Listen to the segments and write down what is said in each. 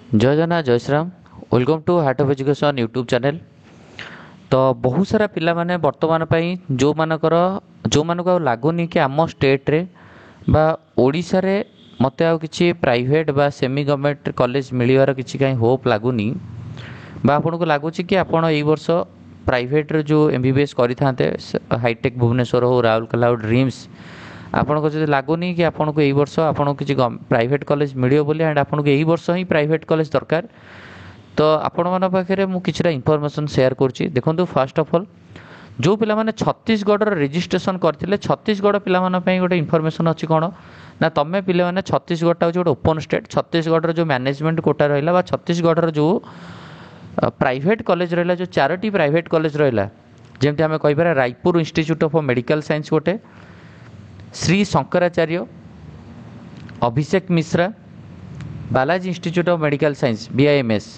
जय जगन्नाथ जय Shriram welcome to heart of education YouTube channel. तो बहुत सारा पिला माने वर्तमान पई जो मानकर जो मानको आ लागुनी कि आम स्टेट रे बा ओडिशा रे मते आ किछि प्राइवेट बा सेमी गवर्नमेंट कॉलेज मिलिवार किछि काई होप लागुनी बा आपनको लागुछि कि आपण एई वर्ष प्राइवेट रे जो एमबीबीएस करि थांते हाईटेक भुवनेश्वर हो राउरकेला हो ड्रीम्स आपनको जदि लागुनी कि आपनको एई वर्ष आपनको किछि प्राइवेट कॉलेज मिलियो बोली एंड आपनको एई वर्ष ही प्राइवेट कॉलेज दरकार। तो आपण मन पाखे मुझे किसी इनफॉरमेशन शेयर करुच्ची। देखो फास्ट ऑफ ऑल जो पिला माने छत्तीसगढ़ रजिस्ट्रेशन करते छत्तीसगढ़ पिला गोटे इनफॉरमेशन अच्छी कौन ना तुम पिले मैंने छत्तीसगढ़ गोटे ओपन स्टेट छत्तीसगढ़ जो मैनेजमेंट कोटा रहा छत्तीसगढ़ जो प्राइवेट कॉलेज रहा जो चारोटी प्राइवेट कॉलेज रहा जमती आम कहीपर Raipur institute of medical science गोटे Shri Shankaracharya Abhishek Mishra Balaji institute of medical science BIMS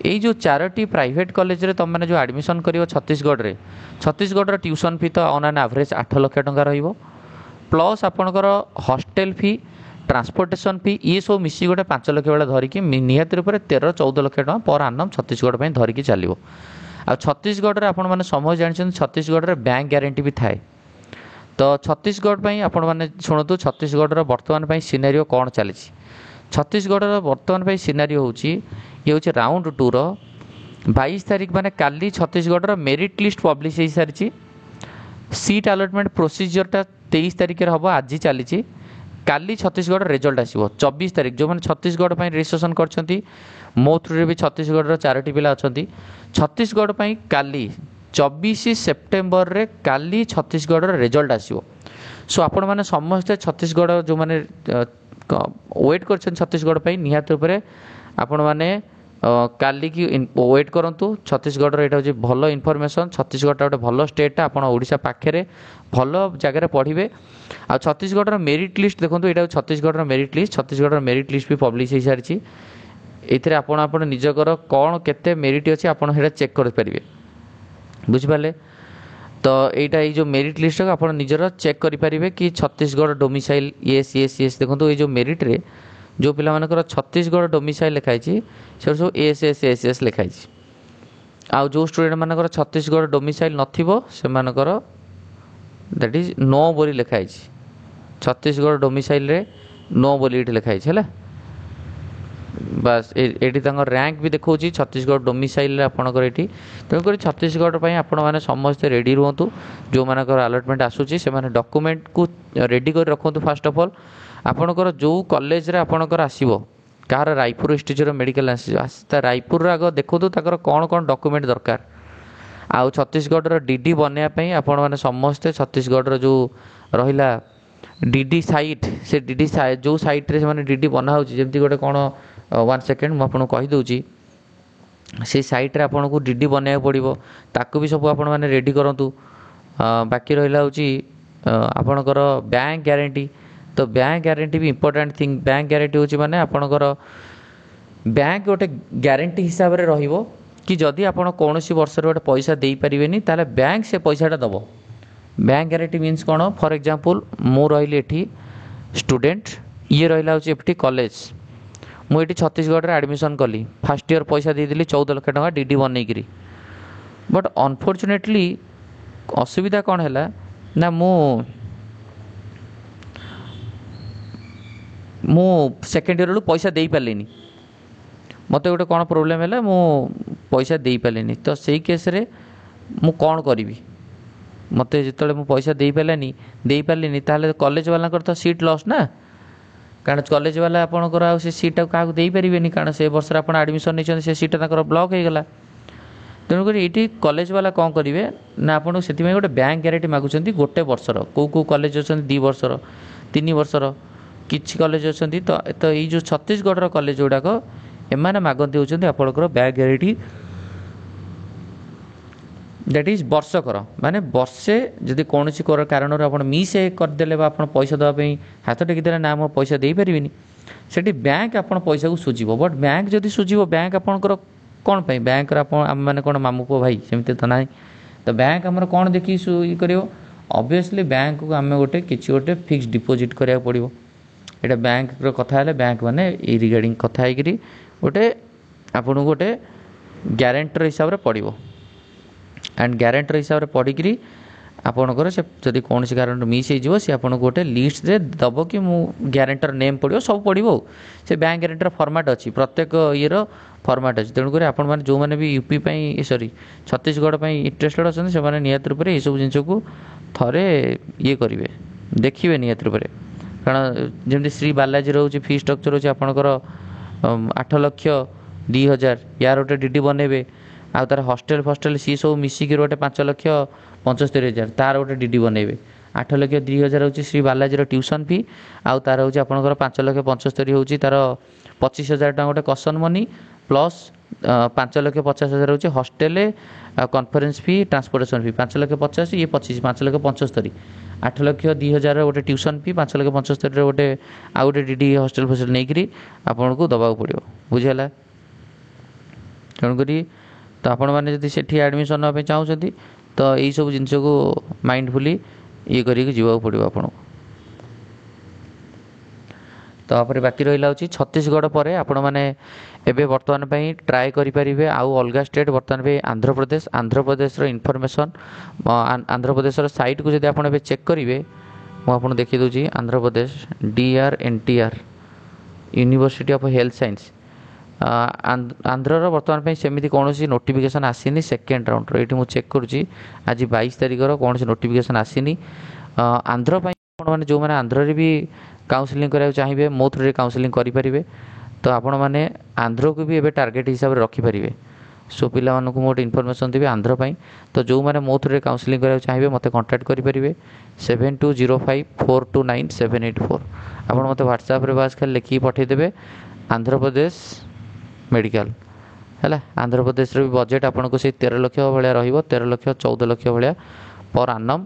यही जो चारोटी प्राइवेट कॉलेज रे तुम मैंने जो एडमिशन कर छत्तीसगढ़ ट्यूशन फी तो ऑन एन एवरेज 8 लाख टंका रहिबो प्लस आपणकर हॉस्टेल फी ट्रांसपोर्टेशन फी ये सब मिसी गोटे 5 लाख भाई धरिकी निहत रूप 13-14 लाख टका पर आनम छत्तीसगढ़ धरिकी चलो। आ छत्तीसगढ़ आपण मैंने समय जानते छत्तीसगढ़ बैंक ग्यारंटी भी थाए। तो छत्तीसगढ़ आपण मैंने शुणु छत्तीसगढ़ वर्तमान सिनेरियो कौन चली छत्तीसगढ़ वर्तमान सिनेरियो हूँ ये हूँ राउंड 2 रो 22 तारीख माने काली छत्तीसगढ़ मेरिट लिस्ट पब्लिश हो सारी सीट अलॉटमेंट प्रोसीजरटा 23 तारीख हम आज चली काली छत्तीसगढ़ रिजल्ट आसो 24 तारीख जो मैंने छत्तीसगढ़ रजिस्ट्रेशन कर मो थ्रू भी छत्तीसगढ़ चारोटी पिला अच्छा छत्तीसगढ़ काली 24 सेप्टेम्बर रे काली छत्तीसगढ़ रिजल्ट आसो। सो आपण मैंने समस्ते छत्तीसगढ़ जो मैंने वेट कर छत्तीसगढ़ निहत रूप आपण मैंने काली की वेट करूँ छत्तीसगढ़ यहाँ हूँ भल इनफर्मेशन छत्तीसगढ़ गोटे भल स्टेट आपड़ ओडिशा पाखे भल जगह पढ़े। आ छत्तीसगढ़ मेरिट लिस्ट देखो यहाँ छत्तीसगढ़ मेरिट लिस्ट भी पब्लिश हो सारी ये आपण निजकर कौन केते मेरिट अच्छी आपड़ चेक करेंगे बुझिपारे। तो यहाँ ये जो मेरिट लिस्ट आप निजर चेक करेंगे कि छत्तीसगढ़ डोमिसाइल yes देखो ये जो मेरिट रे जो पिला मानकर छत्तीसगढ़ डोमिसाइल लिखाई से सब एस लिखाई आउ जो स्टूडेंट मानकर छत्तीसगढ़ डोमिसाइल नथिबो से मानकर दैट इज नो बोली लिखाई छत्तीसगढ़ डोमिसाइल रे नो बोली लिखाई है बस ये रैंक भी देखा छत्तीसगढ़ डोमिसाइल आपंकर ये तेणुक छत्तीसगढ़ आपण मैंने समस्ते रेडी रुहतु जो मानकर अलॉटमेंट आसूसी से डॉक्यूमेंट को रेडी कर रखु। फास्ट ऑफ ऑल आपणकर जो कॉलेज रे आपणकर आसीबो कहार Raipur institute of medical Raipur आग देखो कौन कौन डॉक्यूमेंट दरकार आउ छत्तीसगढ़ डीडी बनवाई आपण मैंने समस्ते छत्तीसगढ़ जो रहिला डीडी साइट से डीडी जो साइट रे से डीडी बना हो जमती गोटे कौन 1 सेकेंड मुझे कहीदे से साइट रे आपको डीडी बनवा पड़ो ताकू भी सब आपण मैंने रेडी करूँ। बाकी रहा हूँ आपणकर बैंक ग्यारंटी तो बैंक ग्यारंटी भी इम्पोर्टेंट थिंग बैंक ग्यारंटी हूँ माने आपणकर बैंक गोटे ग्यारंटी हिसाब से रहिबो कि जदि आप कौन वर्ष गोटे पैसा दे पारे ताले बैंक से पैसाटा दब। बैंक ग्यारंटी मीन्स कौन फॉर एग्जांपल मु रही एठी स्टूडेंट ये रहा हूँ एफटी कॉलेज मुझे छत्तीसगढ़ रे एडमिशन कली फास्ट ईयर पैसा देदेली 14 लाख टका डीडी बनईकरी बट अनफॉर्चुनेटली असुविधा कौन है ना मु सेकेंड ईयर पैसा दे पारे मत गोटे कौन प्रोब्लेम है मु पैसा दे पारे तो सही केस रे मु कौन करी मत जो मु पैसा दे पारे ताले कॉलेज वाला तो सीट लॉस ना कारण कॉलेज वाला आपंकर आ सीट क्या दे पारे कारण से वर्ष आप एडमिशन नहीं से सीटा ब्लॉक हो गला तेणुक ये कॉलेज वाला कौन करेंगे ना आपको से गोटे बैंक ग्यारंटी मागुंट गोटे वर्षर कौ कॉलेज अच्छा 2 वर्षर 3 वर्षर किसी कॉलेज अच्छा तो ये जो छत्तीसगढ़ कॉलेज गुड़ाक एम मागती होती आपंकर बैंक ग्यारंटी दैट इज वर्षकर माने वर्षे जदि कौन कारण आप मिस करदे आप पैसा देवाई हाथ टेकीदे ना मो पैसा दे पारे से बैंक आप पैसा को सुझिब बट बैंक जदि सुझिब बैंक आपंकर कौन पाई बैंक आम मैंने कौन मामू पु भाई सेमती तो ना तो बैंक आमर कौन देखी ये कर ऑब्वियसली बैंक को आम गोटे किसी गोटे फिक्स डिपोजिट करा पड़ो यहाँ बैंक कथा है बैंक मैंने रिगार्डिंग कथा गोटे आपन गोटे ग्यारेंटर हिसाब से पड़ो एंड ग्यारेंटर हिसाब से पढ़ी आपणकर से जदि कौन कारण मिस हो सी आपको गोटे लिस्ट रे दब कि मु ग्यारेंटर नेम पड़ो सब पड़ो से बैंक ग्यारेंटर फॉर्मेट अच्छी प्रत्येक ईयर फॉर्मेट अच्छी तेणुक आपण मैंने जो मैंने भी यूपी सॉरी छत्तीसगढ़ इंटरेस्टेड अच्छा से निहत रूप में यू जिन को थे ये करेंगे देखिए निहत रूप में कारण जमी श्री बालाजी रोचे फी स्ट्रक्चर रोचे आपंकर 8,02,000 यार गोटे डीडी बनइबे आ तार हॉस्टेल फस्टेल सी सब मिसिकी गोटे 5,75,000 तार गोटे डीडी बनइबे 8,02,000 हूँ श्री बालाजी ट्यूशन फी आउ तार हूँ आपंकर 5,75,000 हूँ तार 25,000 टका गोटे कसन मनी प्लस 5,50,000 हूँ हॉस्टेल कॉन्फ्रेंस फी ट्रांसपोर्टेशन फी 5,50,000 ये 25 5,75,000 8,02,000 गोटे ट्यूशन फी 5,75,000 गोटे आउ गोटे डीडी हॉस्टेल फस्टेल नहीं आपन को दबाक पड़ो बुझेगा तेणुक तो आपण मैंने जब से एडमिशन नापी चाहते तो यही सब जिन को माइंडफुली ये करके जीवाक पड़ो आपन तापर बाकी रहा हूँ छत्तीसगढ़ पर आपण मैंने एबे वर्तमान ट्राए करें आउ अलग स्टेट वर्तमान आंध्र प्रदेश इनफॉरमेशन आंध्र प्रदेश साइट को जब आप चेक करेंगे मुझे देखी दूसरी Andhra Pradesh DRNTR university of health science Andhra वर्तमान सेमती कौन नोटिफिकेशन आसीनी सेकेंड राउंड ये मुझे चेक करुँची आज 22 तारिखर कौन नोटिफिकेशन आसीनी आंध्र मैंने जो मैंने आंध्र भी काउंसलिंग कराया चाहिए मो थ्रू काउंसलिंग करेंगे तो आपण मैंने आंध्र को भी एबे टार्गेट हिसाब से रखिपारे सो पिला मानक गोटे इनफॉरमेशन देवी आंध्र तो जो मैंने मो थ्रू काउंसलिंग कराया चाहिए मत कांटेक्ट करेंगे 7205429784 आप मत व्हाट्सएप रे बास खाली लिखिकी पठेदेवे आंध्र प्रदेश मेडिकल है आंध्र प्रदेश भी बजेट आपको से 13 लाख भाया रहा 13 लाख 14 लाख भाया पर आनम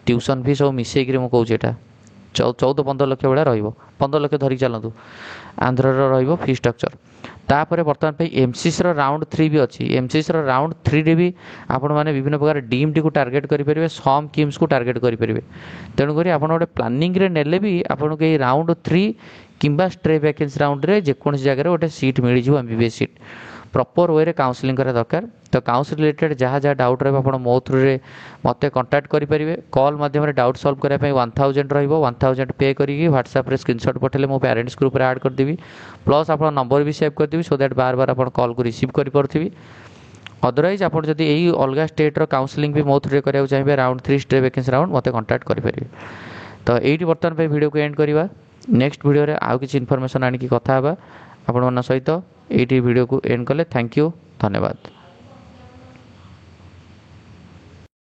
ट्यूशन फी सब मिसेक मुझे कहे 14-15 लाख भाया रहा लाख धरिक चलतु आंध्र री स्ट्रक्चर तापर बर्तमान पे एमसीसी राउंड 3 भी अच्छी एमसीसी राउंड 3 रे भी आपण मैंने विभिन्न प्रकार डीएमटी को टार्गेट करेंगे सम किम्स को टार्गेट करेंगे तेणुक आप गोटे प्लानिंग रे नेले भी आपको ये राउंड 3 किंबा स्ट्रे वैकेंसी राउंड रे जेकोसी जगह गोटे सीट मिल जाए MBBS सीट प्रॉपर वे रे काउंसलिंग करा दरकार तो काउंसिल रिलेटेड जहाँ जहाँ डाउट रहा आप मो थ्रू रे मत कंटाक्ट करेंगे कॉल माध्यम 1,000 1,000 पे करी व्हाट्सएप रे स्क्रीनशॉट पठेले मो पेरेंट्स ग्रुप रे ऐड करदेवी प्लस आप नंबर भी सेव करदेवी सो दैट बार बार आप कॉल को रिसीव करें अदरवाइज आप जब यही अलग स्टेट रो काउंसलिंग भी मो थ्रू कराया चाहिए राउंड 3 स्ट्रे वैकेंसी राउंड मत कंटाक्ट करेंगे तो यही बर्तमान पे वीडियो को एंड करवा नेक्स्ट वीडियो रे आउ किसी इनफॉरमेशन आनिकी कथा हेबा आपण मन सहित एटी वीडियो को एंड कले थैंक यू धन्यवाद।